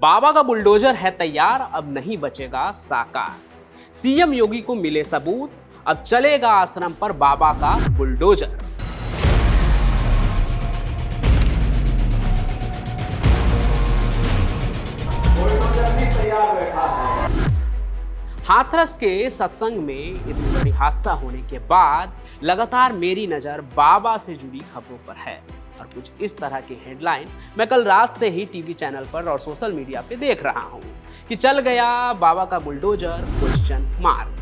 बाबा का बुलडोजर है तैयार, अब नहीं बचेगा साकार। सीएम योगी को मिले सबूत, अब चलेगा आश्रम पर बाबा का बुलडोजर। हाथरस के सत्संग में इतनी बड़ी हादसा होने के बाद लगातार मेरी नजर बाबा से जुड़ी खबरों पर है और कुछ इस तरह की हेडलाइन मैं कल रात से ही टीवी चैनल पर और सोशल मीडिया पे देख रहा हूं कि चल गया बाबा का बुलडोजर क्वेश्चन मार्क।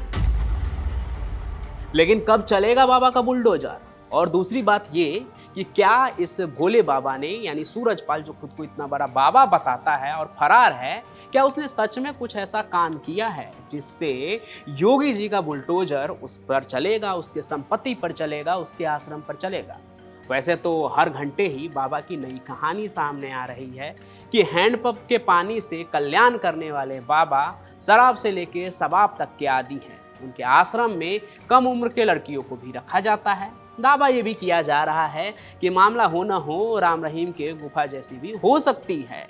लेकिन कब चलेगा बाबा का बुलडोजर? और दूसरी बात ये कि क्या इस भोले बाबा ने यानी सूरजपाल जो खुद को इतना बड़ा बाबा बताता है और फरार है, क्या उसने सच में कुछ ऐसा काम किया है जिससे योगी जी का बुलडोजर उस पर चलेगा, उसके संपत्ति पर चलेगा, उसके आश्रम पर चलेगा? वैसे तो हर घंटे ही बाबा की नई कहानी सामने आ रही है कि हैंडपंप के पानी से कल्याण करने वाले बाबा शराब से लेके शबाब तक के आदी हैं। उनके आश्रम में कम उम्र के लड़कियों को भी रखा जाता है। दावा ये भी किया जा रहा है कि मामला हो न हो राम रहीम के गुफा जैसी भी हो सकती है,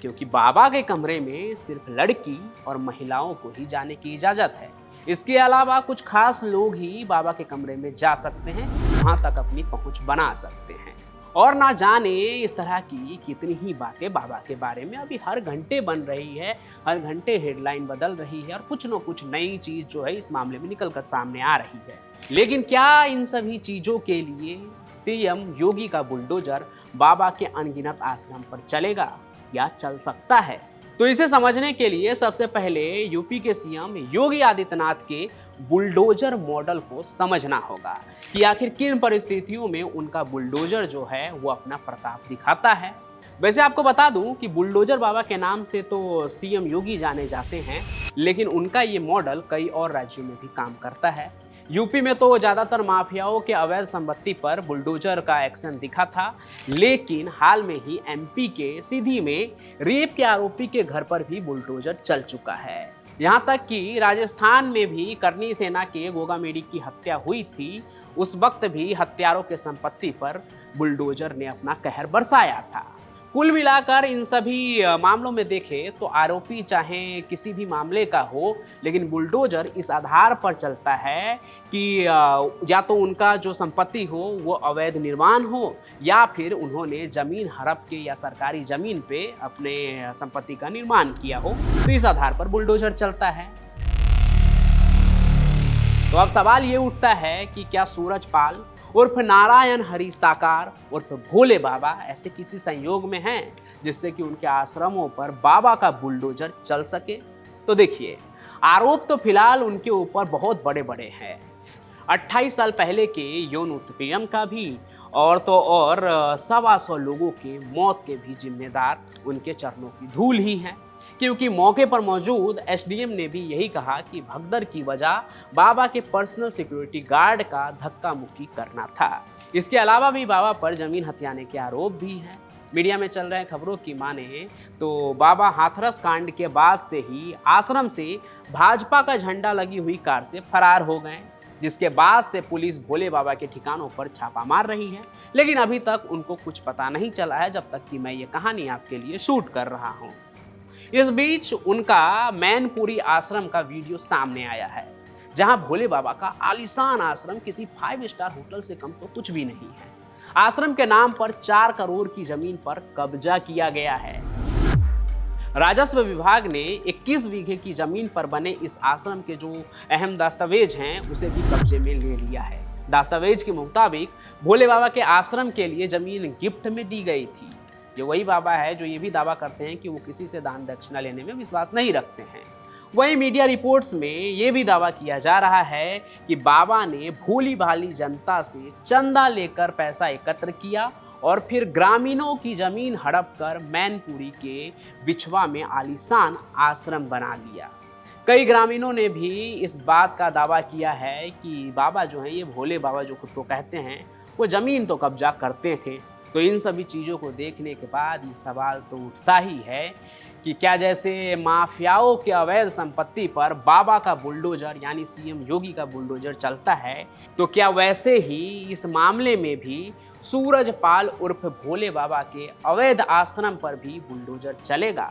क्योंकि बाबा के कमरे में सिर्फ लड़की और महिलाओं को ही जाने की इजाजत है। इसके अलावा कुछ खास लोग ही बाबा के कमरे में जा सकते हैं, वहां तक अपनी पहुंच बना सकते हैं। और ना जाने इस तरह की कितनी ही बातें बाबा के बारे में अभी हर घंटे बन रही है, हर घंटे हेडलाइन बदल रही है और कुछ न कुछ नई चीज जो है इस मामले में निकल कर सामने आ रही है। लेकिन क्या इन सभी चीजों के लिए सीएम योगी का बुलडोजर बाबा के अनगिनत आश्रम पर चलेगा या चल सकता है? तो इसे समझने के लिए सबसे पहले यूपी के सीएम योगी आदित्यनाथ के बुलडोजर मॉडल को समझना होगा कि आखिर किन परिस्थितियों में उनका बुलडोजर जो है वो अपना प्रताप दिखाता है। वैसे आपको बता दूं कि बुलडोजर बाबा के नाम से तो सीएम योगी जाने जाते हैं, लेकिन उनका ये मॉडल कई और राज्यों में भी काम करता है। यूपी में तो ज़्यादातर माफियाओं के अवैध संपत्ति पर बुलडोजर का एक्शन दिखा था, लेकिन हाल में ही एमपी के सीधी में रेप के आरोपी के घर पर भी बुलडोजर चल चुका है। यहाँ तक कि राजस्थान में भी करनी सेना के गोगा मेडी की हत्या हुई थी, उस वक्त भी हत्यारों के संपत्ति पर बुलडोजर ने अपना कहर बरसाया था। कुल मिलाकर इन सभी मामलों में देखें तो आरोपी चाहे किसी भी मामले का हो, लेकिन बुलडोजर इस आधार पर चलता है कि या तो उनका जो संपत्ति हो वो अवैध निर्माण हो या फिर उन्होंने जमीन हड़प के या सरकारी जमीन पे अपने संपत्ति का निर्माण किया हो, तो इस आधार पर बुलडोजर चलता है। तो अब सवाल ये उठता है कि क्या सूरजपाल उर्फ नारायण हरि साकार उर्फ भोले बाबा ऐसे किसी संयोग में हैं जिससे कि उनके आश्रमों पर बाबा का बुलडोजर चल सके? तो देखिए, आरोप तो फिलहाल उनके ऊपर बहुत बड़े बड़े हैं। 28 साल पहले के यौन उत्पीड़न का भी और तो और 125 लोगों के मौत के भी जिम्मेदार उनके चरणों की धूल ही है, क्योंकि मौके पर मौजूद एसडीएम ने भी यही कहा कि भगदड़ की वजह बाबा के पर्सनल सिक्योरिटी गार्ड का धक्का मुक्की करना था। इसके अलावा भी बाबा पर जमीन हथियाने के आरोप भी हैं। मीडिया में चल रहे खबरों की माने तो बाबा हाथरस कांड के बाद से ही आश्रम से भाजपा का झंडा लगी हुई कार से फरार हो गए, जिसके बाद से पुलिस भोले बाबा के ठिकानों पर छापा मार रही है, लेकिन अभी तक उनको कुछ पता नहीं चला है जब तक कि मैं ये कहानी आपके लिए शूट कर रहा हूँ। इस बीच उनका मैनपुरी आश्रम का वीडियो सामने आया है, जहां भोले बाबा का आलीशान आश्रम किसी 5 स्टार होटल से कम तो कुछ भी नहीं है। आश्रम के नाम पर 4 करोड़ की जमीन पर कब्जा किया गया है। राजस्व विभाग ने 21 बीघे की जमीन पर बने इस आश्रम के जो अहम दस्तावेज हैं उसे भी कब्जे में ले लिया है। दस्तावेज के मुताबिक भोले बाबा के आश्रम के लिए जमीन गिफ्ट में दी गई थी। ये वही बाबा है जो ये भी दावा करते हैं कि वो किसी से दान दक्षिणा लेने में विश्वास नहीं रखते हैं। वहीं मीडिया रिपोर्ट्स में ये भी दावा किया जा रहा है कि बाबा ने भोली भाली जनता से चंदा लेकर पैसा एकत्र किया और फिर ग्रामीणों की जमीन हड़प कर मैनपुरी के बिछवा में आलीशान आश्रम बना लिया। कई ग्रामीणों ने भी इस बात का दावा किया है कि बाबा जो है, ये भोले बाबा जो खुद को कहते हैं, वो जमीन तो कब्जा करते थे। तो इन सभी चीज़ों को देखने के बाद ये सवाल तो उठता ही है कि क्या जैसे माफियाओं के अवैध संपत्ति पर बाबा का बुलडोजर यानी सीएम योगी का बुलडोजर चलता है, तो क्या वैसे ही इस मामले में भी सूरजपाल उर्फ भोले बाबा के अवैध आश्रम पर भी बुलडोजर चलेगा?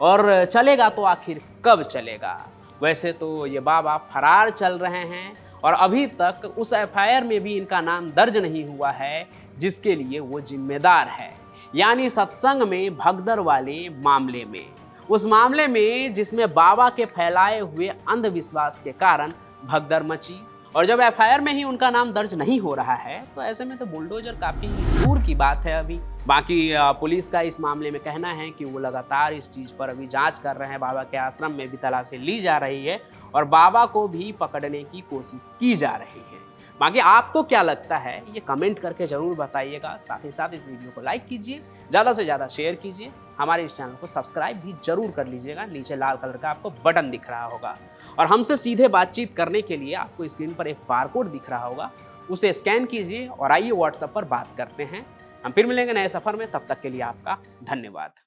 और चलेगा तो आखिर कब चलेगा। वैसे तो ये बाबा फरार चल रहे हैं और अभी तक उस एफआईआर में भी इनका नाम दर्ज नहीं हुआ है जिसके लिए वो जिम्मेदार है, यानी सत्संग में भगदड़ वाले मामले में, उस मामले में जिसमें बाबा के फैलाए हुए अंधविश्वास के कारण भगदड़ मची। और जब एफआईआर में ही उनका नाम दर्ज नहीं हो रहा है तो ऐसे में तो बुलडोजर काफी दूर की बात है अभी। बाकी पुलिस का इस मामले में कहना है कि वो लगातार इस चीज पर अभी जांच कर रहे हैं, बाबा के आश्रम में भी तलाशी ली जा रही है और बाबा को भी पकड़ने की कोशिश की जा रही है। बाकी आपको क्या लगता है ये कमेंट करके जरूर बताइएगा। साथ ही साथ इस वीडियो को लाइक कीजिए, ज़्यादा से ज़्यादा शेयर कीजिए, हमारे इस चैनल को सब्सक्राइब भी जरूर कर लीजिएगा। नीचे लाल कलर का आपको बटन दिख रहा होगा और हमसे सीधे बातचीत करने के लिए आपको स्क्रीन पर एक बारकोड दिख रहा होगा, उसे स्कैन कीजिए और आइए व्हाट्सएप पर बात करते हैं। हम फिर मिलेंगे नए सफर में, तब तक के लिए आपका धन्यवाद।